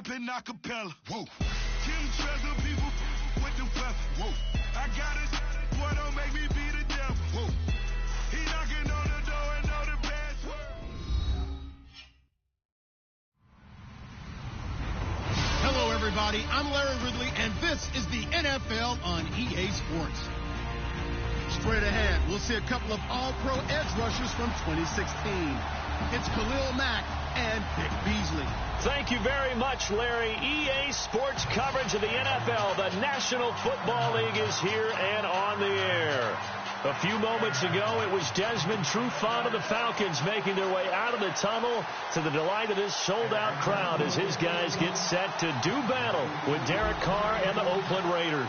rapping acapella. Whoa. Kim treasure people with the weapon. Whoa. I got it. Boy, don't make me be the devil. Whoa. He knocking on the door and know the password. Hello, everybody. I'm Larry Ridley, and this is the NFL on EA Sports. Straight ahead, we'll see a couple of all-pro edge rushers from 2016. It's Khalil Mack and Vic Beasley. Thank you very much, Larry. EA Sports coverage of the NFL. The National Football League is here and on the air. A few moments ago, it was Desmond Trufant of the Falcons making their way out of the tunnel to the delight of this sold-out crowd as his guys get set to do battle with Derek Carr and the Oakland Raiders.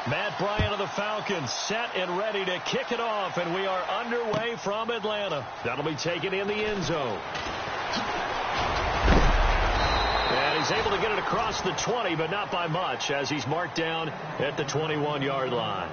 Matt Bryant of the Falcons set and ready to kick it off, and we are underway from Atlanta. That'll be taken in the end zone. And he's able to get it across the 20, but not by much, as he's marked down at the 21-yard line.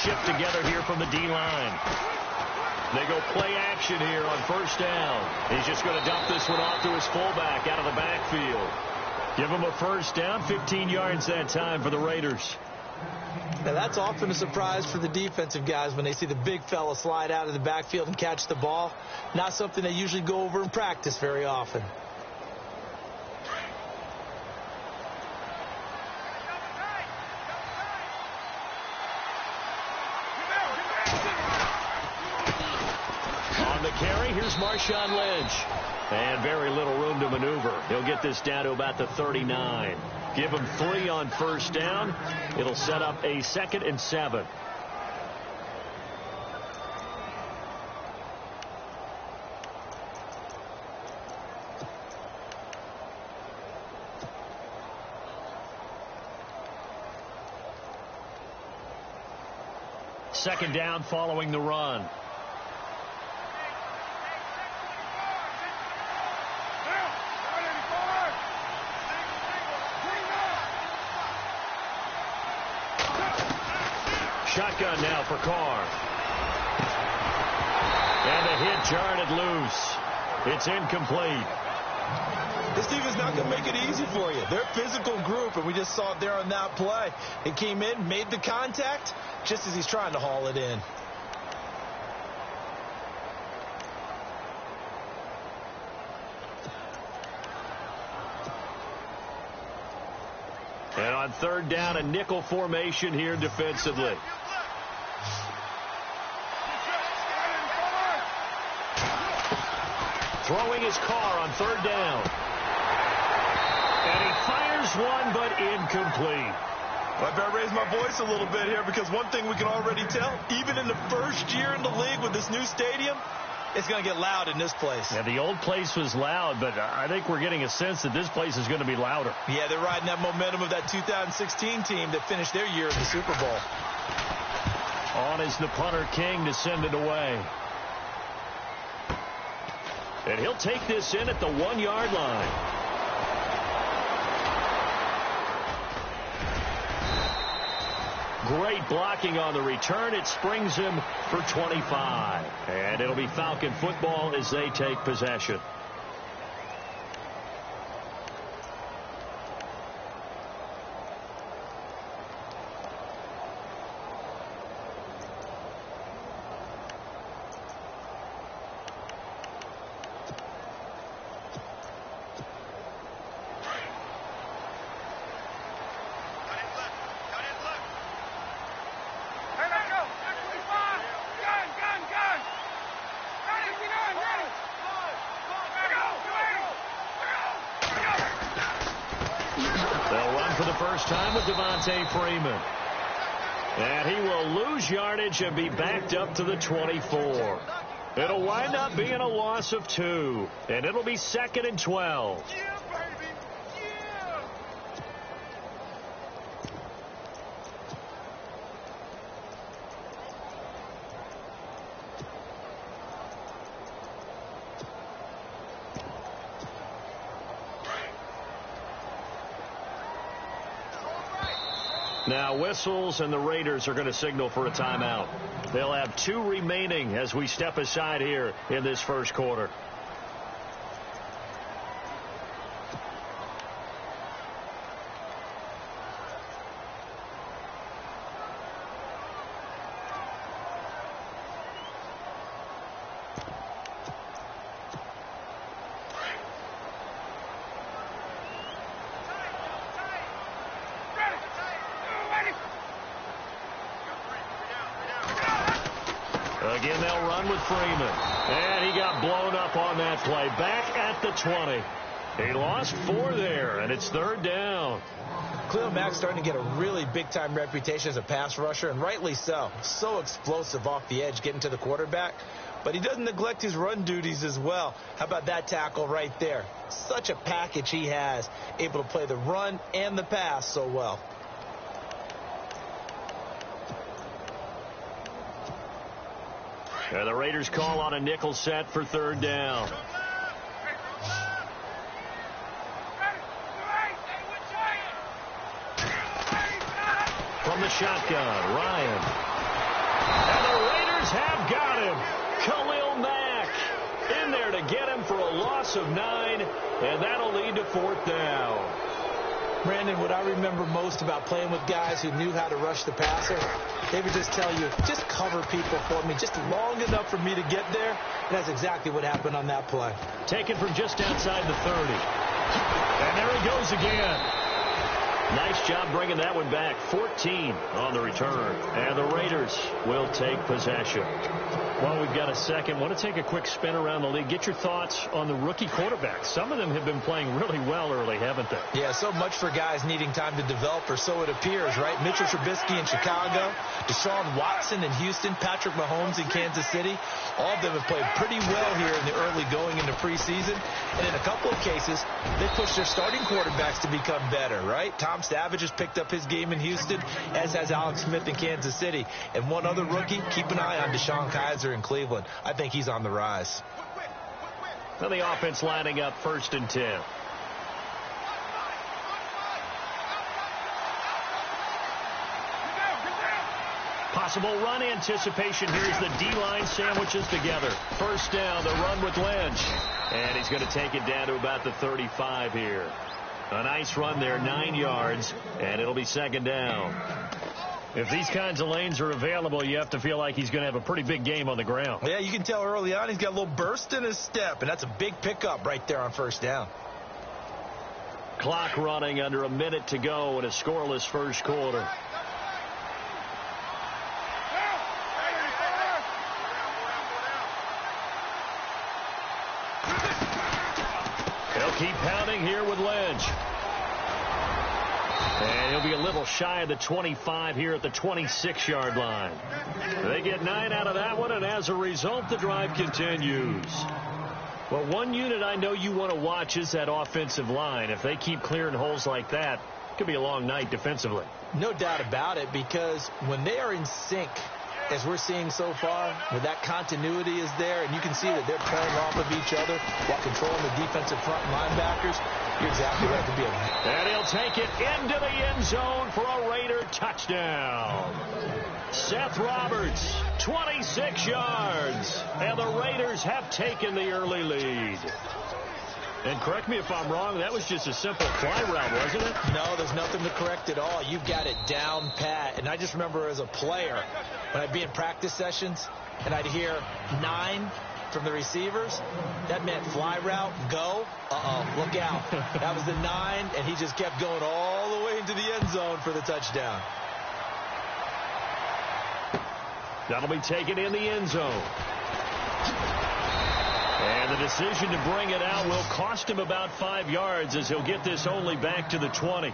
Shift together here from the D-line. They go play action here on first down. He's just going to dump this one off to his fullback out of the backfield. Give him a first down, 15 yards that time for the Raiders. Now that's often a surprise for the defensive guys when they see the big fella slide out of the backfield and catch the ball. Not something they usually go over in practice very often. Carry, here's Marshawn Lynch. And very little room to maneuver. He'll get this down to about the 39. Give him 3 on first down. It'll set up a 2nd and 7. Second down following the run. Shotgun now for Carr. And the hit jarred it loose. It's incomplete. This team is not going to make it easy for you. They're a physical group, and we just saw it there on that play. It came in, made the contact, just as he's trying to haul it in. And on third down, a nickel formation here defensively. Throwing his Carr on third down. And he fires one, but incomplete. Well, I better raise my voice a little bit here, because one thing we can already tell, even in the first year in the league with this new stadium, it's going to get loud in this place. Yeah, the old place was loud, but I think we're getting a sense that this place is going to be louder. Yeah, they're riding that momentum of that 2016 team that finished their year in the Super Bowl. On is the punter, King, to send it away. And he'll take this in at the 1-yard line. Great blocking on the return. It springs him for 25. And it'll be Falcon football as they take possession. first time with Devontae Freeman. And he will lose yardage and be backed up to the 24. It'll wind up being a loss of 2. And it'll be 2nd and 12. Now whistles, and the Raiders are going to signal for a timeout. They'll have 2 remaining as we step aside here in this first quarter. Again, they'll run with Freeman. And he got blown up on that play. Back at the 20. He lost 4 there, and it's 3rd down. Khalil Mack's starting to get a really big-time reputation as a pass rusher, and rightly so. So explosive off the edge getting to the quarterback. But he doesn't neglect his run duties as well. How about that tackle right there? Such a package he has, able to play the run and the pass so well. And the Raiders call on a nickel set for 3rd down. From the shotgun, Ryan. And the Raiders have got him. Khalil Mack in there to get him for a loss of 9, and that'll lead to 4th down. Brandon, what I remember most about playing with guys who knew how to rush the passer, they would just tell you, just cover people for me, just long enough for me to get there. And that's exactly what happened on that play. Taken from just outside the 30. And there he goes again. Nice job bringing that one back. 14 on the return. And the Raiders will take possession. Well, we've got a second. Want to take a quick spin around the league. Get your thoughts on the rookie quarterbacks. Some of them have been playing really well early, haven't they? Yeah, so much for guys needing time to develop, or so it appears, right? Mitchell Trubisky in Chicago, Deshaun Watson in Houston, Patrick Mahomes in Kansas City. All of them have played pretty well here in the early going into preseason. And in a couple of cases, they pushed their starting quarterbacks to become better, right? Tom Savage has picked up his game in Houston, as has Alex Smith in Kansas City. And one other rookie, keep an eye on Deshaun Kaiser in Cleveland. I think he's on the rise. Well, the offense lining up 1st and 10. Possible run anticipation. Here's the D-line sandwiches together. 1st down, the run with Lynch. And he's going to take it down to about the 35 here. A nice run there, 9 yards, and it'll be 2nd down. If these kinds of lanes are available, you have to feel like he's going to have a pretty big game on the ground. Yeah, you can tell early on he's got a little burst in his step, and that's a big pickup right there on 1st down. Clock running under a minute to go in a scoreless first quarter. They'll keep pounding here with Lynch. And he'll be a little shy of the 25 here at the 26-yard line. They get 9 out of that one, and as a result, the drive continues. Well, one unit I know you want to watch is that offensive line. If they keep clearing holes like that, it could be a long night defensively. No doubt about it, because when they are in sync, as we're seeing so far, where that continuity is there, and you can see that they're playing off of each other while controlling the defensive front linebackers, you're exactly right to be able to. And he'll take it into the end zone for a Raider touchdown. Seth Roberts, 26 yards, and the Raiders have taken the early lead. And correct me if I'm wrong, that was just a simple fly route, wasn't it? No, there's nothing to correct at all. You've got it down pat. And I just remember as a player, when I'd be in practice sessions and I'd hear 9 from the receivers, that meant fly route, go, look out. That was the 9, and he just kept going all the way into the end zone for the touchdown. That'll be taken in the end zone. And the decision to bring it out will cost him about 5 yards, as he'll get this only back to the 20.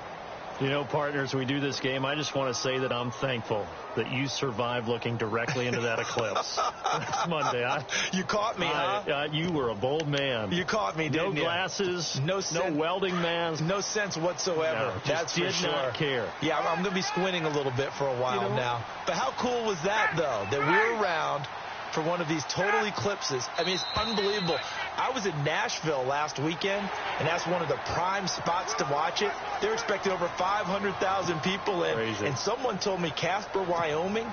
You know, partners, we do this game. I just want to say that I'm thankful that you survived looking directly into that eclipse. It's Monday. You caught me, huh? You were a bold man. You caught me, didn't you? No glasses, no welding mask. No sense whatsoever. No, that's for sure. Did not care. Yeah, I'm going to be squinting a little bit for a while now. But how cool was that, though, that we're around for one of these total eclipses? I mean, it's unbelievable. I was in Nashville last weekend, and that's one of the prime spots to watch it. They're expecting over 500,000 people in. Crazy. And someone told me Casper, Wyoming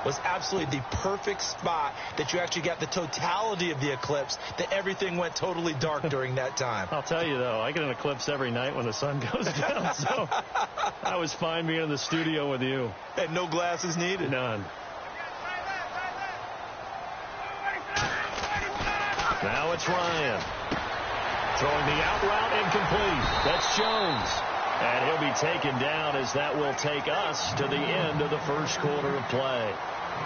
was absolutely the perfect spot that you actually got the totality of the eclipse, that everything went totally dark during that time. I'll tell you, though, I get an eclipse every night when the sun goes down, so I was fine being in the studio with you. And no glasses needed. None. Now it's Ryan. Throwing the out route incomplete. That's Jones. And he'll be taken down as that will take us to the end of the first quarter of play.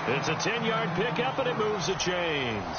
It's a 10-yard pickup, and it moves the chains.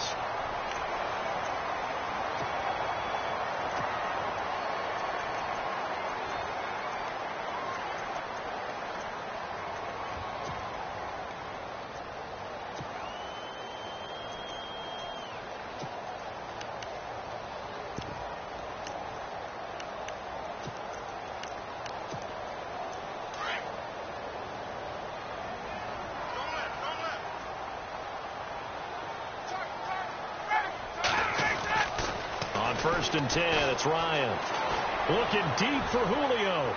First and 10, it's Ryan. Looking deep for Julio.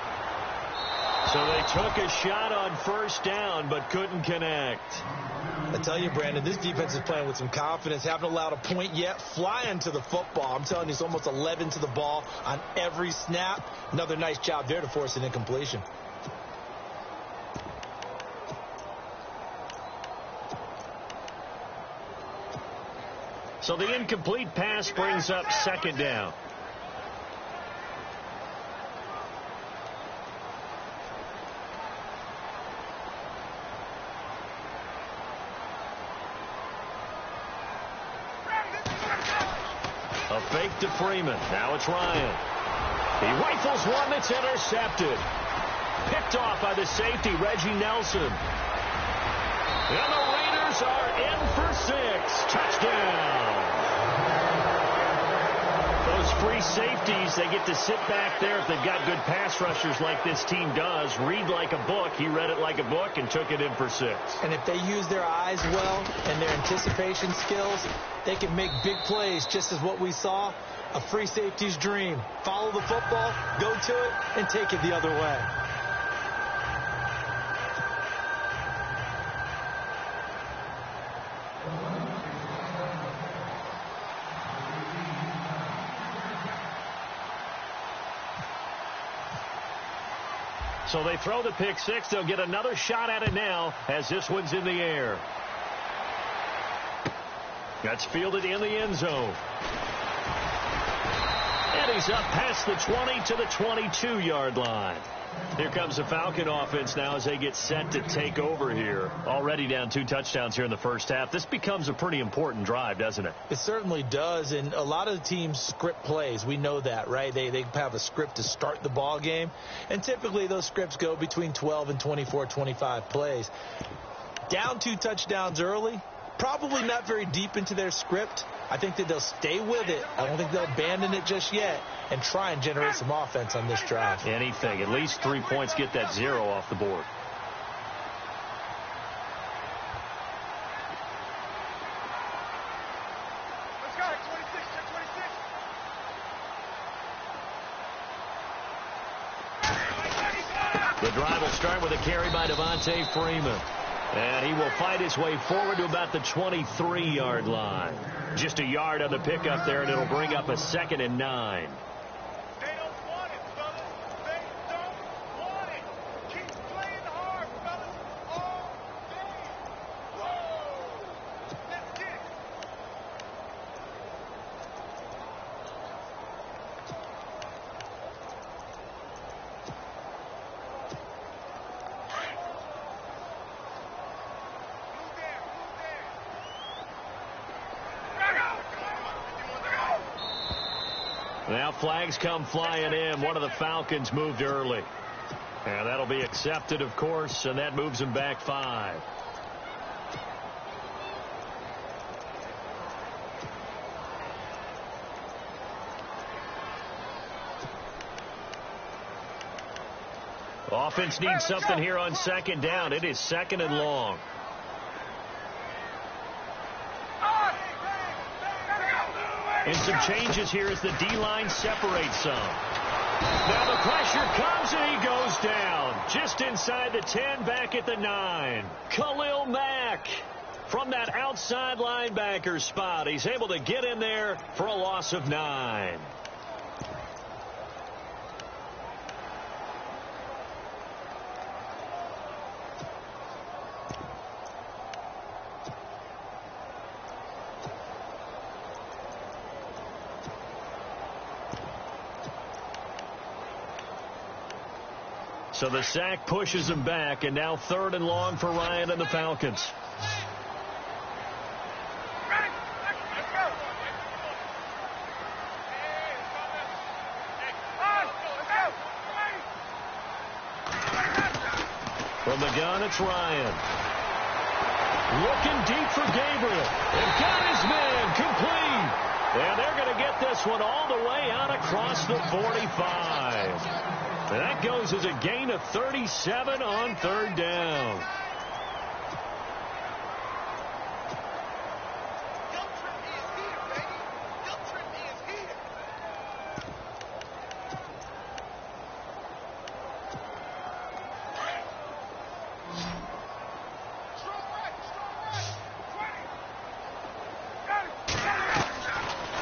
So they took a shot on first down, but couldn't connect. I tell you, Brandon, this defense is playing with some confidence. Haven't allowed a point yet. Flying to the football. I'm telling you, it's almost 11 to the ball on every snap. Another nice job there to force an incompletion. So the incomplete pass brings up second down. A fake to Freeman. Now it's Ryan. He rifles one that's intercepted. Picked off by the safety, Reggie Nelson. And the Raiders are in for 6. Touchdown. Those free safeties, they get to sit back there if they've got good pass rushers like this team does. Read like a book. He read it like a book and took it in for 6. And if they use their eyes well and their anticipation skills, they can make big plays, just as what we saw. A free safety's dream. Follow the football, go to it, and take it the other way. So they throw the pick 6. They'll get another shot at it now as this one's in the air. That's fielded in the end zone. And he's up past the 20 to the 22-yard line. Here comes the Falcon offense now as they get set to take over here. Already down 2 touchdowns here in the first half. This becomes a pretty important drive, doesn't it? It certainly does, and a lot of the teams script plays. We know that, right? They have a script to start the ball game, and typically those scripts go between 12 and 24, 25 plays. Down 2 touchdowns early, probably not very deep into their script. I think that they'll stay with it. I don't think they'll abandon it just yet and try and generate some offense on this drive. Anything. At least 3 points, get that 0 off the board. Let's go, 26, 26. The drive will start with a carry by Devontae Freeman. And he will fight his way forward to about the 23-yard line. Just a yard on the pickup there, and it'll bring up a 2nd and 9. They don't want it, fellas. They don't want it. Keep playing hard, fellas. All day. Whoa. Let's get it. Now flags come flying in. One of the Falcons moved early. And that'll be accepted, of course, and that moves him back 5. Offense needs something here on second down. It is second and long. And some changes here as the D-line separates some. Now the pressure comes and he goes down. Just inside the 10, back at the 9. Khalil Mack from that outside linebacker spot. He's able to get in there for a loss of 9. So the sack pushes him back, and now third and long for Ryan and the Falcons. From the gun, it's Ryan. Looking deep for Gabriel. And got his man complete. And they're going to get this one all the way out across the 45. And that goes as a gain of 37 on third down.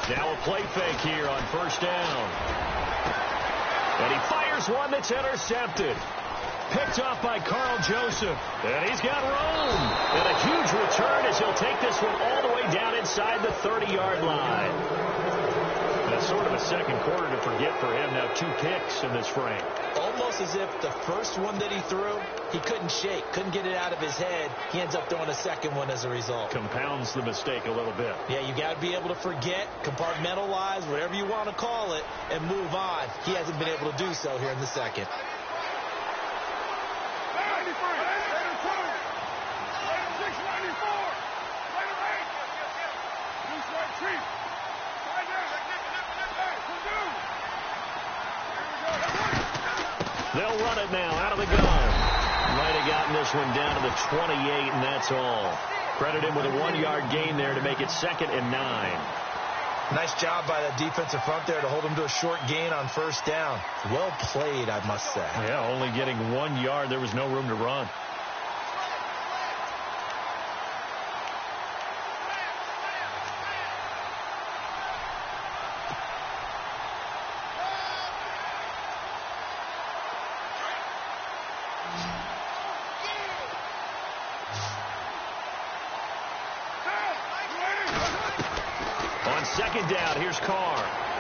Now a play fake here on first down. And he fires one that's intercepted. Picked off by Carl Joseph. And he's got room. And a huge return as he'll take this one all the way down inside the 30-yard line. That's sort of a second quarter to forget for him. Now 2 picks in this frame. Almost as if the first one that he threw, he couldn't shake, couldn't get it out of his head. He ends up throwing a second one as a result. Compounds the mistake a little bit. Yeah, you got to be able to forget, compartmentalize, whatever you want to call it, and move on. He hasn't been able to do so here in the second. They'll run it now out of the gun. Might have gotten this one down to the 28, and that's all. Credit him with a 1-yard gain there to make it 2nd and 9. Nice job by that defensive front there to hold him to a short gain on first down. Well played, I must say. Yeah, only getting 1 yard. There was no room to run. Second down, here's Carr.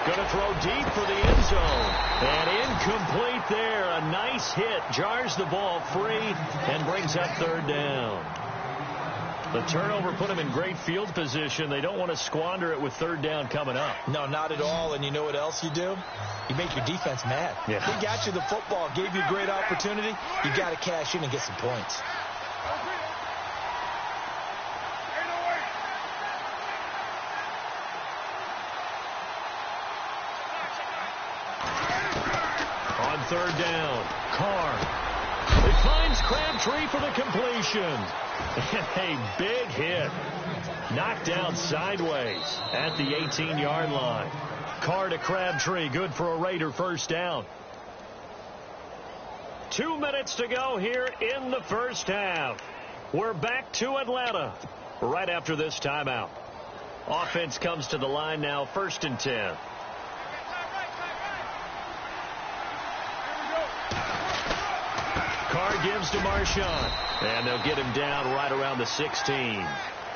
Going to throw deep for the end zone. And incomplete there. A nice hit. Jars the ball free and brings up third down. The turnover put him in great field position. They don't want to squander it with third down coming up. No, not at all. And you know what else you do? You make your defense mad. Yeah. He got you the football, gave you a great opportunity. You got to cash in and get some points. Third down. Carr. He finds Crabtree for the completion. And a big hit. Knocked out sideways at the 18-yard line. Carr to Crabtree. Good for a Raider first down. 2 minutes to go here in the first half. We're back to Atlanta right after this timeout. Offense comes to the line now, 1st and 10. Carr gives to Marshawn, and they'll get him down right around the 16.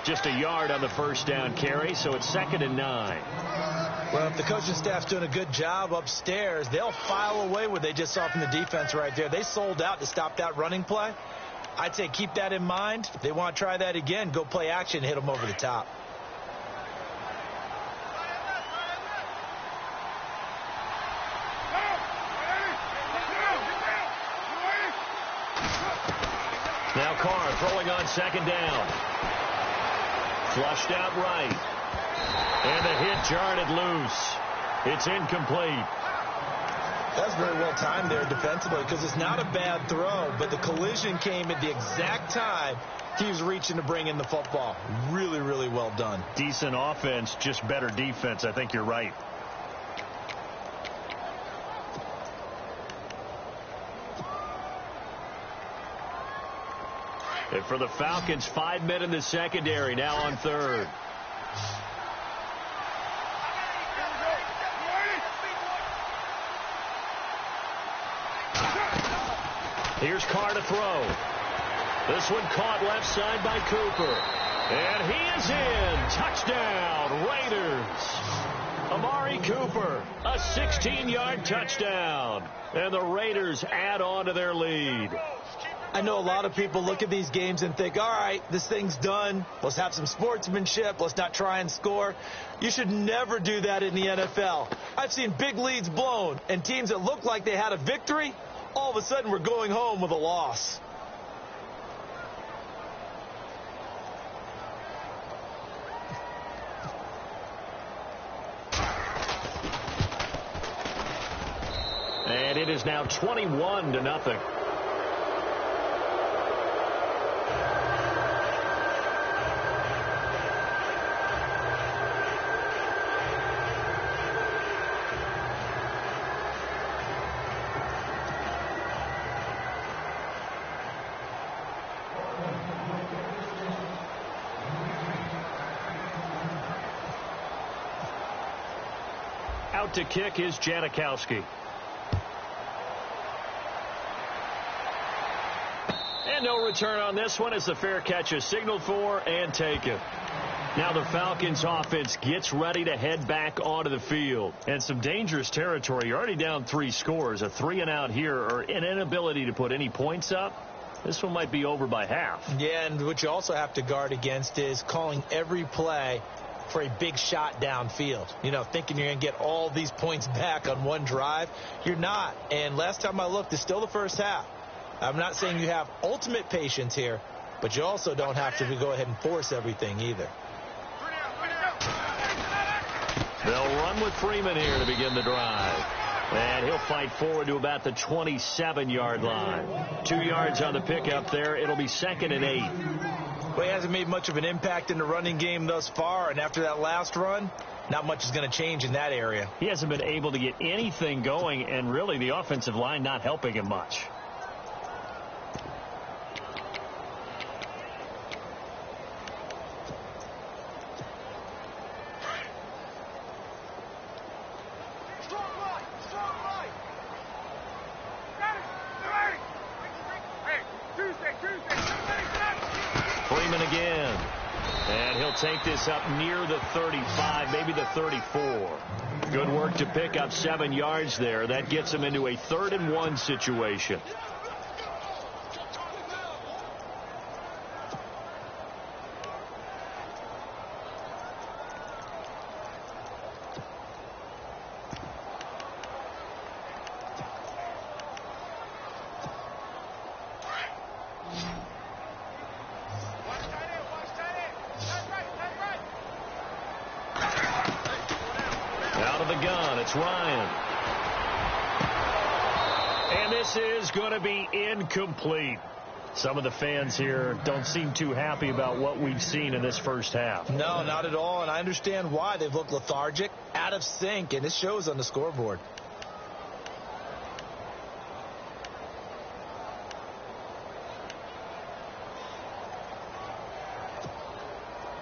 Just a yard on the first down carry, so it's 2nd and 9. Well, if the coaching staff's doing a good job upstairs, they'll file away what they just saw from the defense right there. They sold out to stop that running play. I'd say keep that in mind. If they want to try that again, go play action, hit them over the top. Now Carr throwing on second down. Flushed out right. And the hit jarred it loose. It's incomplete. That's very well timed there defensively because it's not a bad throw, but the collision came at the exact time he was reaching to bring in the football. Really, really well done. Decent offense, just better defense. I think you're right. And for the Falcons, 5 men in the secondary now on third. Here's Carr to throw. This one caught left side by Cooper. And he is in. Touchdown, Raiders. Amari Cooper, a 16-yard touchdown. And the Raiders add on to their lead. I know a lot of people look at these games and think, all right, this thing's done. Let's have some sportsmanship. Let's not try and score. You should never do that in the NFL. I've seen big leads blown, and teams that look like they had a victory, all of a sudden we're going home with a loss. And it is now 21-0. Out to kick is Janikowski. And no return on this one as the fair catch is signaled for and taken. Now the Falcons offense gets ready to head back onto the field. And some dangerous territory. You're already down 3 scores. A 3-and-out here or an inability to put any points up. This one might be over by half. Yeah, and what you also have to guard against is calling every play for a big shot downfield. You know, thinking you're going to get all these points back on one drive. You're not. And last time I looked, it's still the first half. I'm not saying you have ultimate patience here, but you also don't have to go ahead and force everything either. They'll run with Freeman here to begin the drive. And he'll fight forward to about the 27-yard line. 2 yards on the pickup there. It'll be 2nd and 8. Well, he hasn't made much of an impact in the running game thus far, and after that last run, not much is going to change in that area. He hasn't been able to get anything going, and really the offensive line not helping him much. Freeman again. And he'll take this up near the 35, maybe the 34. Good work to pick up 7 yards there. That gets him into a 3rd and 1 situation. Ryan. And this is going to be incomplete. Some of the fans here don't seem too happy about what we've seen in this first half. No, not at all, and I understand why. They've looked lethargic, out of sync, and it shows on the scoreboard.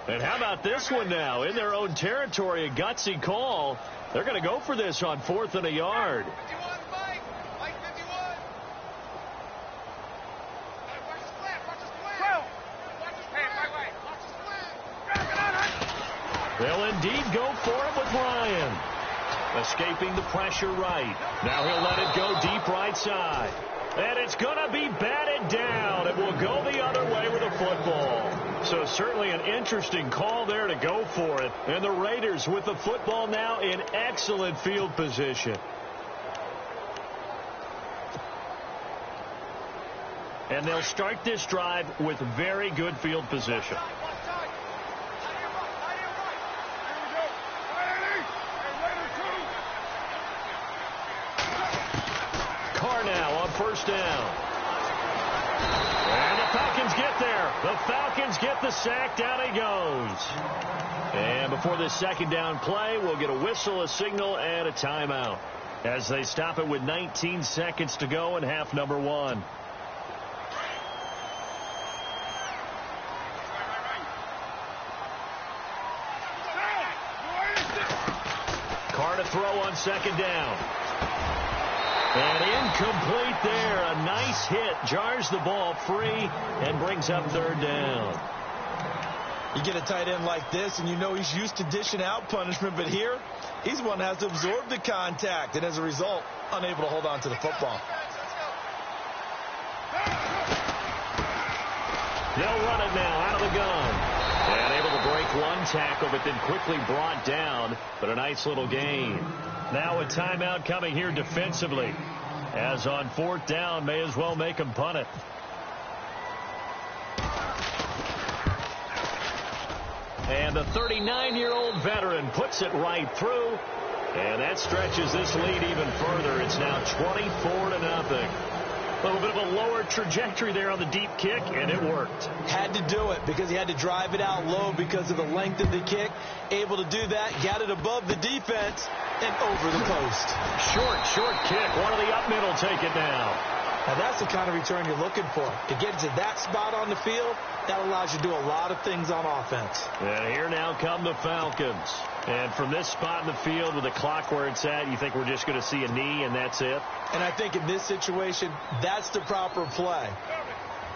And how about this one now? In their own territory, a gutsy call. They're going to go for this on 4th and a yard. They'll indeed go for it with Ryan. Escaping the pressure right. Now he'll let it go deep right side. And it's going to be batted down. It will go the other way with a football. So certainly an interesting call there to go for it. And the Raiders with the football now in excellent field position. And they'll start this drive with very good field position. Carr now on first down. And the Falcons get there. The Falcons get the sack. Down he goes. And before this second down play, we'll get a whistle, a signal, and a timeout as they stop it with 19 seconds to go in half number 1. Carr to throw on second down. And incomplete there. A nice hit. Jars the ball free and brings up third down. You get a tight end like this, and you know he's used to dishing out punishment, but here, he's the one that has to absorb the contact, and as a result, unable to hold on to the football. They'll run it now out of the gun. And able to break one tackle, but then quickly brought down, but a nice little gain. Now a timeout coming here defensively, as on fourth down, may as well make him punt it. And the 39-year-old veteran puts it right through, and that stretches this lead even further. It's now 24-0. A little bit of a lower trajectory there on the deep kick, and it worked. Had to do it because he had to drive it out low because of the length of the kick. Able to do that, got it above the defense, and over the post. Short kick. One of the up middle take it now. Now that's the kind of return you're looking for. To get to that spot on the field, that allows you to do a lot of things on offense. And here now come the Falcons. And from this spot in the field with the clock where it's at, you think we're just going to see a knee and that's it? And I think in this situation, that's the proper play.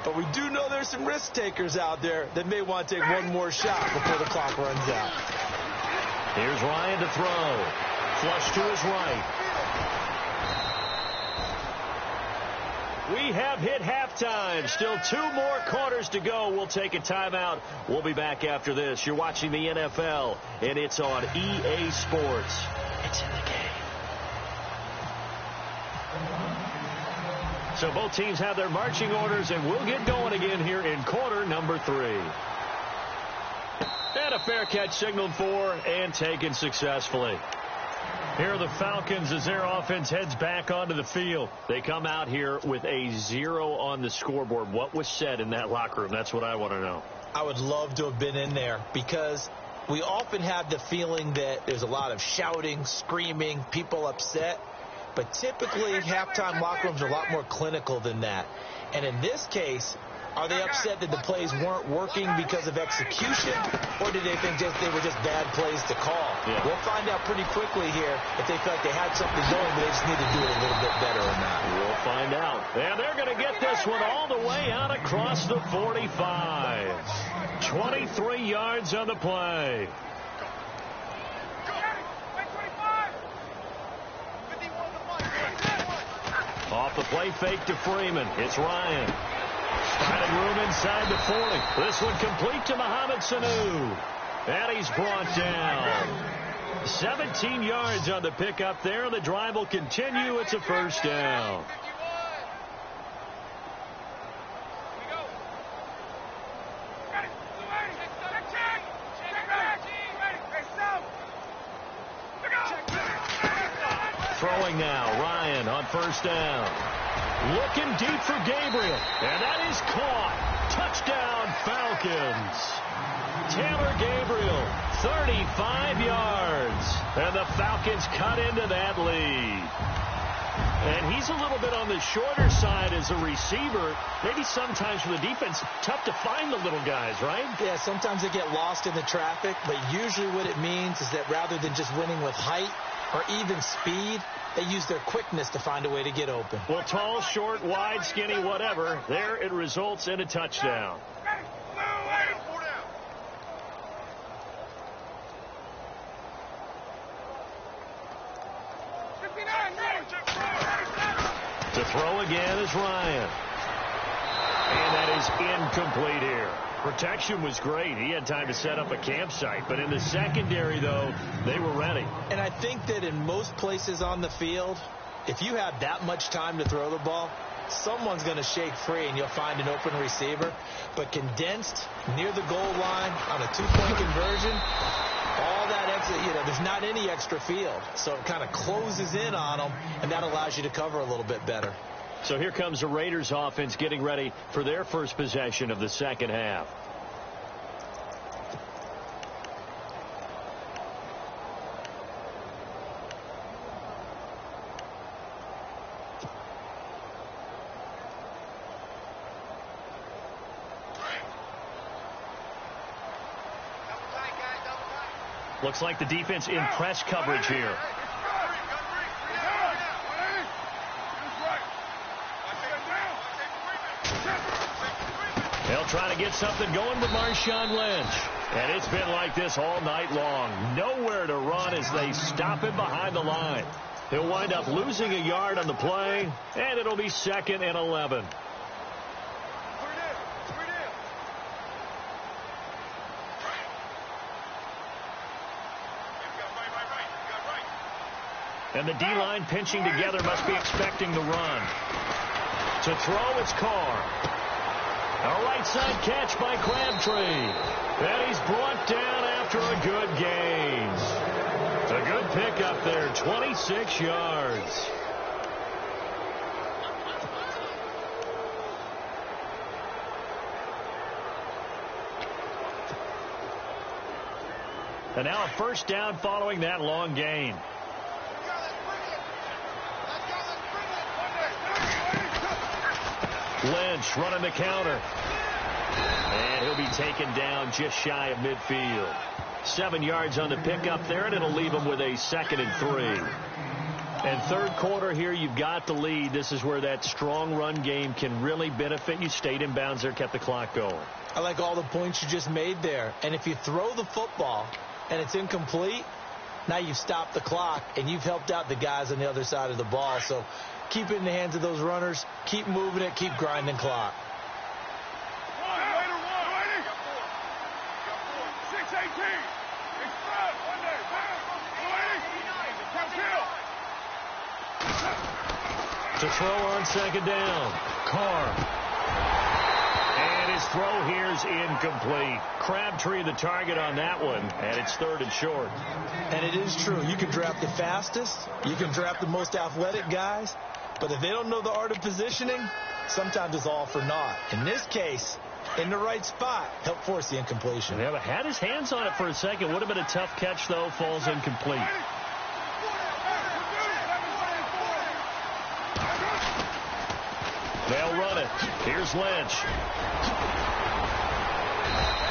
But we do know there's some risk takers out there that may want to take one more shot before the clock runs out. Here's Ryan to throw. Flush to his right. We have hit halftime. Still 2 more quarters to go. We'll take a timeout. We'll be back after this. You're watching the NFL, and it's on EA Sports. It's in the game. So both teams have their marching orders, and we'll get going again here in quarter number 3. And a fair catch signaled for and taken successfully. Here are the Falcons as their offense heads back onto the field. They come out here with a 0 on the scoreboard. What was said in that locker room? That's what I want to know. I would love to have been in there because we often have the feeling that there's a lot of shouting, screaming, people upset. But typically, halftime locker rooms are a lot more clinical than that. And in this case, are they upset that the plays weren't working because of execution, or did they think they were just bad plays to call? Yeah. We'll find out pretty quickly here if they felt they had something going, but they just need to do it a little bit better or not. We'll find out. And they're going to get this one all the way out across the 45. 23 yards on the play. Off the play fake to Freeman. It's Ryan. Finding room inside the 40. This one complete to Mohamed Sanu. And he's brought down. 17 yards on the pickup there. The drive will continue. It's a first down. Throwing now. Ryan on first down. Looking deep for Gabriel. And that is caught. Touchdown, Falcons. Taylor Gabriel, 35 yards. And the Falcons cut into that lead. And he's a little bit on the shorter side as a receiver. Maybe sometimes for the defense, tough to find the little guys, right? Yeah, sometimes they get lost in the traffic. But usually what it means is that rather than just winning with height or even speed, they use their quickness to find a way to get open. Well, tall, short, wide, skinny, whatever. There it results in a touchdown. To throw again is Ryan. And that is incomplete here. Protection was great. He had time to set up a campsite. But in the secondary, though, they were ready. And I think that in most places on the field, if you have that much time to throw the ball, someone's going to shake free and you'll find an open receiver. But condensed near the goal line on a two-point conversion, all that extra, there's not any extra field. So it kind of closes in on them, and that allows you to cover a little bit better. So here comes the Raiders offense getting ready for their first possession of the second half. Looks like the defense in press coverage here. They'll try to get something going with Marshawn Lynch. And it's been like this all night long. Nowhere to run as they stop him behind the line. He'll wind up losing a yard on the play, and it'll be 2nd and 11. And the D-line pinching together must be expecting the run. To throw, it's Carr. A right side catch by Crabtree. And he's brought down after a good gain. A good pickup there, 26 yards. And now a first down following that long gain. Lynch running the counter. And he'll be taken down just shy of midfield. 7 yards on the pickup there, and it'll leave him with a 2nd and 3. And third quarter here, you've got the lead. This is where that strong run game can really benefit you. Stayed in bounds there, kept the clock going. I like all the points you just made there. And if you throw the football and it's incomplete, now you've stopped the clock and you've helped out the guys on the other side of the ball. So keep it in the hands of those runners. Keep moving it. Keep grinding clock. To throw on second down. Carr. And his throw here is incomplete. Crabtree the target on that one, and it's 3rd and short. And it is true. You can draft the fastest. You can draft the most athletic guys. But if they don't know the art of positioning, sometimes it's all for naught. In this case, in the right spot, help force the incompletion. Yeah, but had his hands on it for a second. Would have been a tough catch, though. Falls incomplete. They'll run it. Here's Lynch.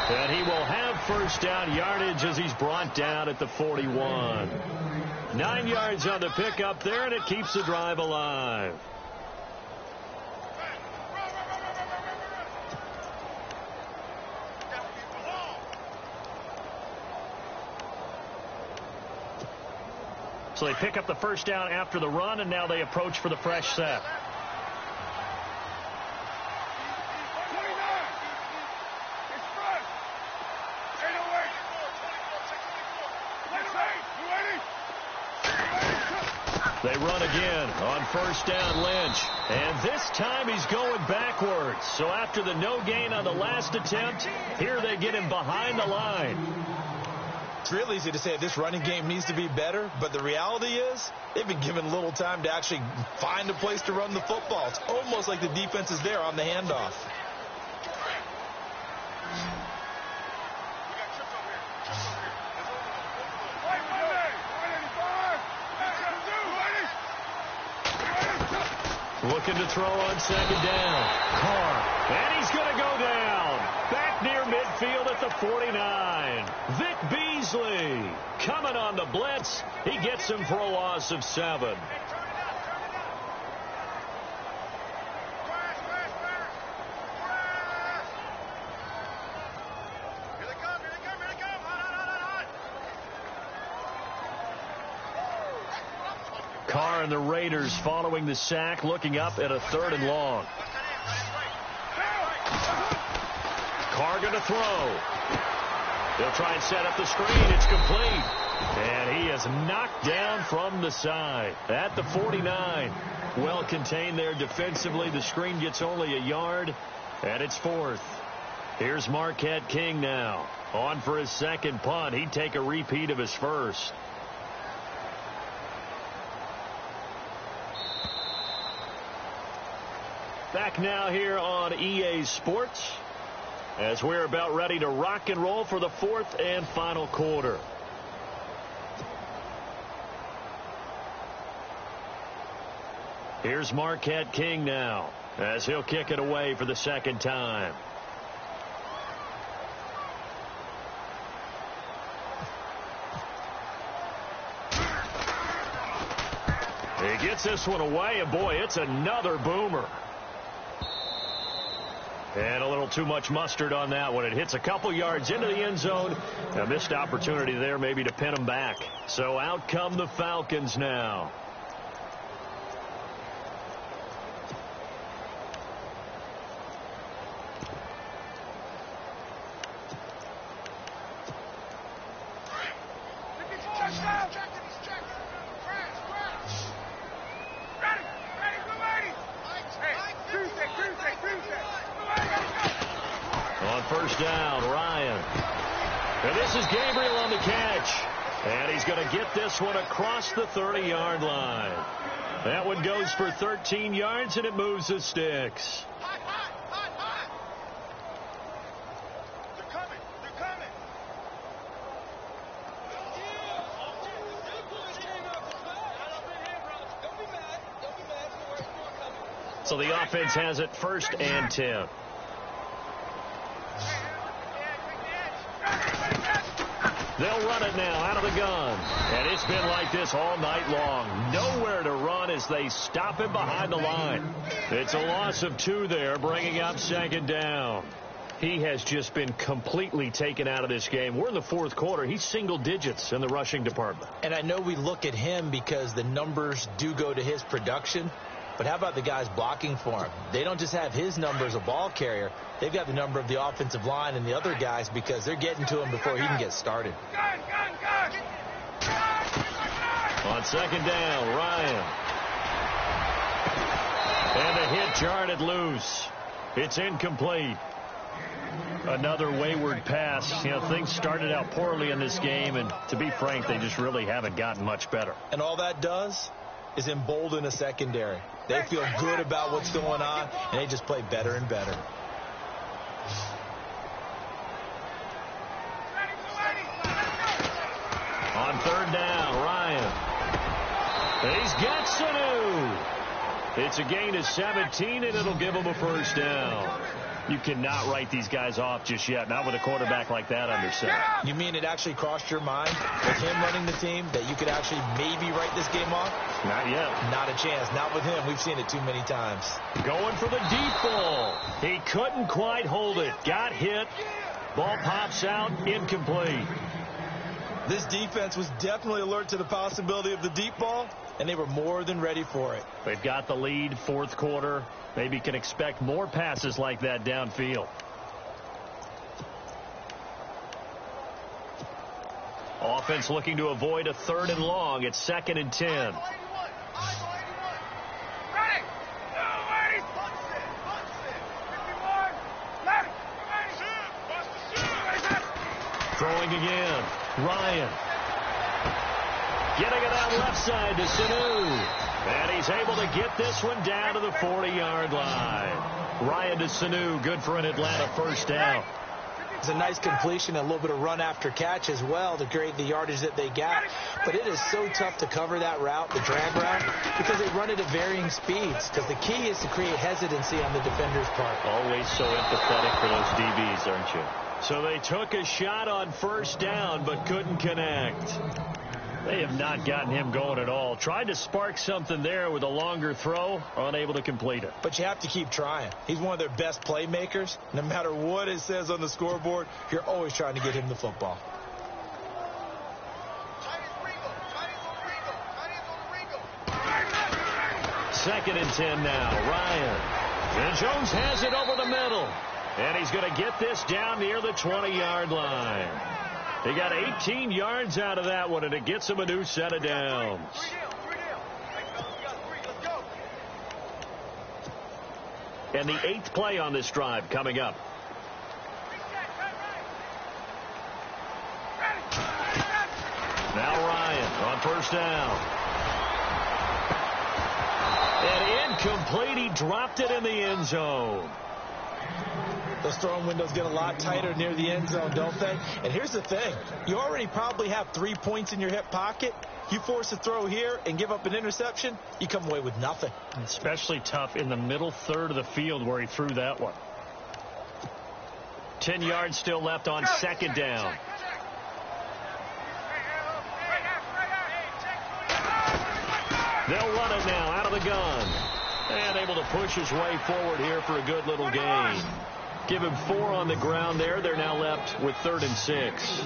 And he will have first down yardage as he's brought down at the 41. 9 yards on the pickup there, and it keeps the drive alive. So they pick up the first down after the run, and now they approach for the fresh set. They run again on first down, Lynch. And this time he's going backwards. So after the no gain on the last attempt, here they get him behind the line. It's real easy to say this running game needs to be better, but the reality is they've been given little time to actually find a place to run the football. It's almost like the defense is there on the handoff. Looking to throw on second down. Carr. And he's going to go down. Back near midfield at the 49. Vic Beasley coming on the blitz. He gets him for a loss of 7. Carr and the Raiders following the sack, looking up at a 3rd and long. Carr going to throw. They'll try and set up the screen. It's complete. And he is knocked down from the side at the 49. Well contained there defensively. The screen gets only a yard, and it's 4th. Here's Marquette King now. On for his second punt. He'd take a repeat of his first. Back now here on EA Sports as we're about ready to rock and roll for the 4th and final quarter. Here's Marquette King now as he'll kick it away for the second time. He gets this one away, and boy, it's another boomer. And a little too much mustard on that one. It hits a couple yards into the end zone. A missed opportunity there maybe to pin them back. So out come the Falcons now. First down, Ryan. And this is Gabriel on the catch. And he's going to get this one across the 30-yard line. That one goes for 13 yards, and it moves the sticks. They're coming. They're coming. So the offense has it 1st and 10. They'll run it now out of the gun. And it's been like this all night long. Nowhere to run as they stop him behind the line. It's a loss of 2 there, bringing up 2nd down. He has just been completely taken out of this game. We're in the 4th quarter. He's single digits in the rushing department. And I know we look at him because the numbers do go to his production. But how about the guys blocking for him? They don't just have his number as a ball carrier. They've got the number of the offensive line and the other guys because they're getting to him before he can get started. On 2nd down, Ryan. And the hit jarred loose. It's incomplete. Another wayward pass. You know, things started out poorly in this game, and to be frank, they just really haven't gotten much better. And all that does is embolden a secondary. They feel good about what's going on, and they just play better and better. On 3rd down, Ryan. He's got Sanu. It's a gain of 17, and it'll give him a 1st down. You cannot write these guys off just yet, not with a quarterback like that under center. You mean it actually crossed your mind with him running the team that you could actually maybe write this game off? Not yet. Not a chance. Not with him. We've seen it too many times. Going for the deep ball. He couldn't quite hold it. Got hit. Ball pops out. Incomplete. This defense was definitely alert to the possibility of the deep ball, and they were more than ready for it. They've got the lead, 4th quarter. Maybe can expect more passes like that downfield. Offense looking to avoid a 3rd and long. It's 2nd and 10. Throwing again. Ryan. Getting it out left side to Sanu. And he's able to get this one down to the 40-yard line. Ryan to Sanu. Good for an Atlanta 1st down. It's a nice completion, a little bit of run after catch as well to create the yardage that they got. But it is so tough to cover that route, the drag route, because they run it at varying speeds. Because the key is to create hesitancy on the defender's part. Always so empathetic for those DBs, aren't you? So they took a shot on 1st down, but couldn't connect. They have not gotten him going at all. Tried to spark something there with a longer throw, unable to complete it. But you have to keep trying. He's one of their best playmakers. No matter what it says on the scoreboard, you're always trying to get him the football. Second and 10 now. Ryan. And Jones has it over the middle. And he's going to get this down near the 20-yard line. He got 18 yards out of that one, and it gets him a new set of downs. And the 8th play on this drive coming up. Now Ryan on first down. And incomplete. He dropped it in the end zone. Those throwing windows get a lot tighter near the end zone, don't they? And here's the thing. You already probably have 3 points in your hip pocket. You force a throw here and give up an interception, you come away with nothing. Especially tough in the middle third of the field where he threw that one. 10 yards still left on second down. They'll run it now out of the gun. And able to push his way forward here for a good little gain. Give him 4 on the ground there. They're now left with 3rd and 6.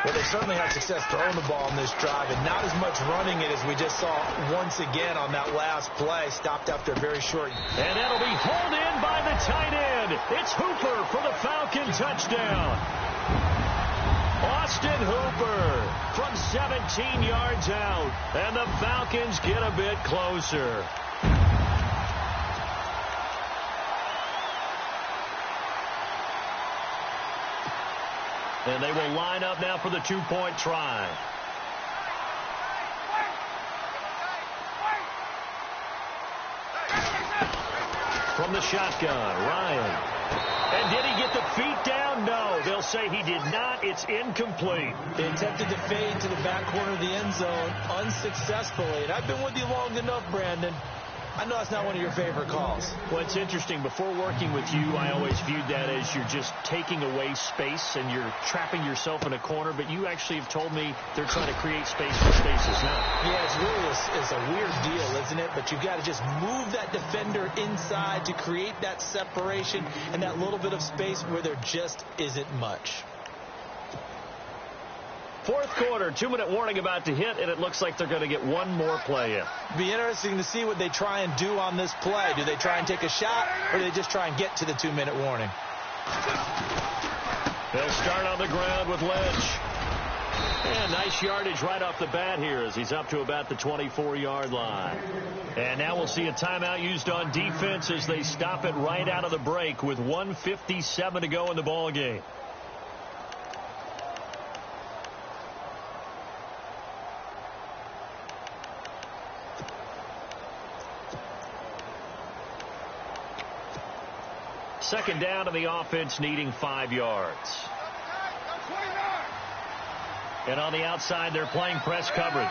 Well, they certainly had success throwing the ball in this drive, and not as much running it as we just saw once again on that last play. Stopped after a very short. And that'll be hauled in by the tight end. It's Hooper for the Falcon touchdown. Austin Hooper from 17 yards out, and the Falcons get a bit closer. And they will line up now for the 2-point try. From the shotgun, Ryan. And did he get the feet down? No. They'll say he did not. It's incomplete. They attempted to fade to the back corner of the end zone unsuccessfully. And I've been with you long enough, Brandon. I know that's not one of your favorite calls. Well, it's interesting. Before working with you, I always viewed that as you're just taking away space and you're trapping yourself in a corner. But you actually have told me they're trying to create space where space is not. Yeah, it's really it's a weird deal, isn't it? But you've got to just move that defender inside to create that separation and that little bit of space where there just isn't much. 4th quarter, 2-minute warning about to hit, and it looks like they're going to get one more play in. Be interesting to see what they try and do on this play. Do they try and take a shot, or do they just try and get to the 2-minute warning? They'll start on the ground with Lynch. And nice yardage right off the bat here as he's up to about the 24-yard line. And now we'll see a timeout used on defense as they stop it right out of the break with 1:57 to go in the ball game. Second down, and the offense needing 5 yards. And on the outside, they're playing press coverage.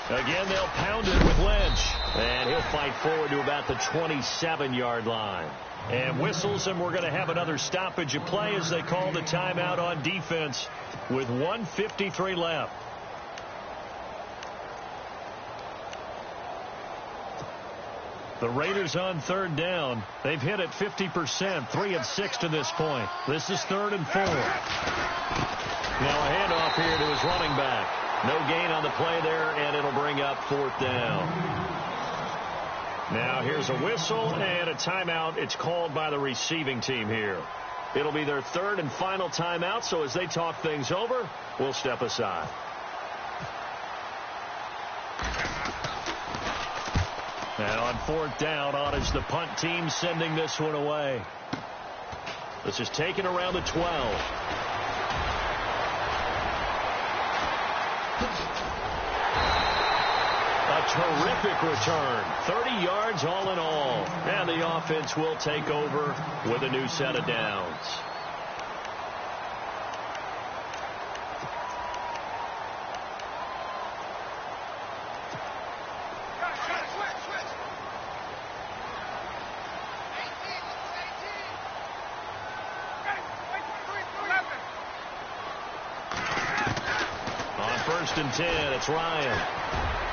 Again, they'll pound it with Lynch. And he'll fight forward to about the 27-yard line. And whistles, and we're going to have another stoppage of play as they call the timeout on defense with 1:53 left. The Raiders on 3rd down. They've hit it 50%, 3 of 6 to this point. This is 3rd and 4. Now a handoff here to his running back. No gain on the play there, and it'll bring up 4th down. Now here's a whistle and a timeout. It's called by the receiving team here. It'll be their 3rd and final timeout, so as they talk things over, we'll step aside. Now on 4th down, on is the punt team sending this one away. This is taken around the 12. A terrific return. 30 yards all in all. And the offense will take over with a new set of downs. First and 10, it's Ryan.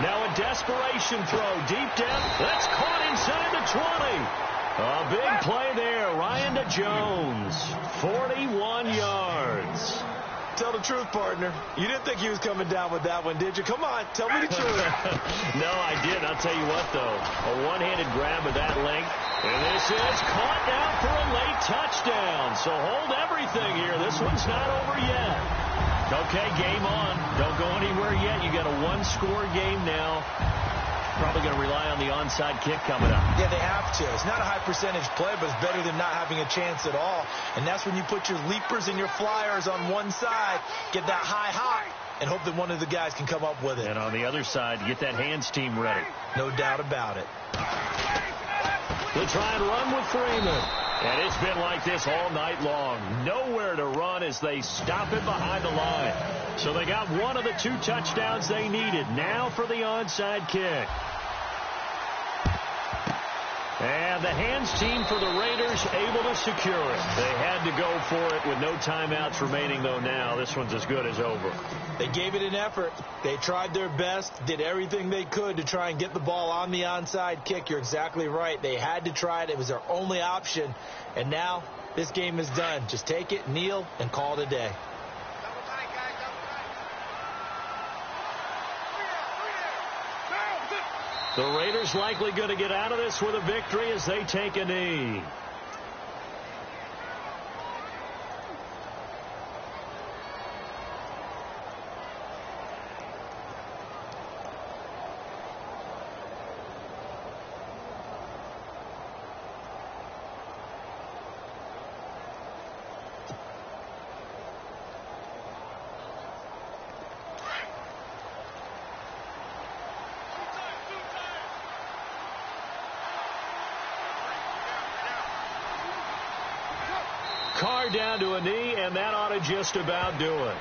Now a desperation throw deep down. That's caught inside the 20. A big play there. Ryan to Jones. 41 yards. Tell the the truth, partner. You didn't think he was coming down with that one, did you? Come on, tell me the truth. No, I didn't. I'll tell you what, though. A one-handed grab of that length. And this is caught down for a late touchdown. So hold everything here. This one's not over yet. Okay, game on. Don't go anywhere yet. You got a one-score game now. Probably going to rely on the onside kick coming up. Yeah, they have to. It's not a high percentage play, but it's better than not having a chance at all. And that's when you put your leapers and your flyers on one side, get that high hop, and hope that one of the guys can come up with it. And on the other side, get that hands team ready. No doubt about it. They'll try and run with Freeman. And it's been like this all night long. Nowhere to run as they stop it behind the line. So they got one of the two touchdowns they needed. Now for the onside kick. And the hands team for the Raiders able to secure it. They had to go for it with no timeouts remaining, though. Now this one's as good as over. They gave it an effort. They tried their best, did everything they could to try and get the ball on the onside kick. You're exactly right. They had to try it. It was their only option. And now this game is done. Just take it, kneel, and call it a day. The Raiders likely going to get out of this with a victory as they take a knee. Carr down to a knee, and that ought to just about do it.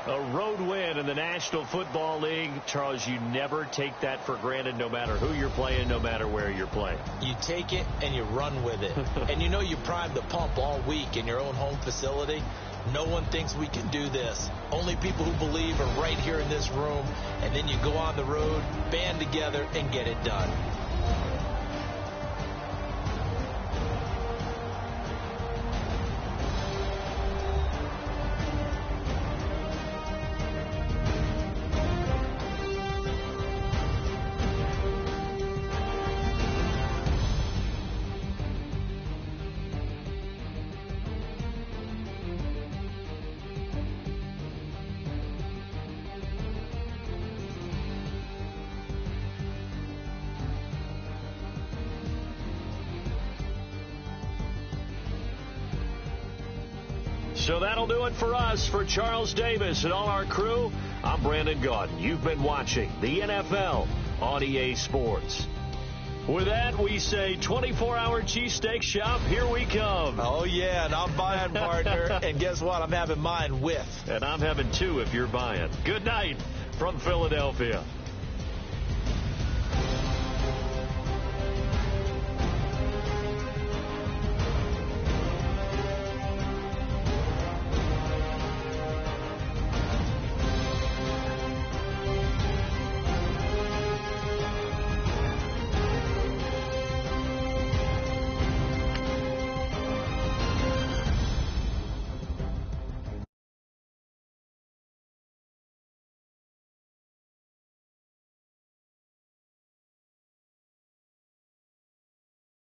A road win in the National Football League. Charles, you never take that for granted, no matter who you're playing, no matter where you're playing. You take it and you run with it. And you know you primed the pump all week in your own home facility. No one thinks we can do this. Only people who believe are right here in this room. And then you go on the road, band together, and get it done. So that'll do it for us. For Charles Davis and all our crew, I'm Brandon Gaudin. You've been watching the NFL on EA Sports. With that, we say 24-hour cheesesteak shop, here we come. Oh, yeah, and I'm buying, partner. And guess what? I'm having mine with. And I'm having two if you're buying. Good night from Philadelphia.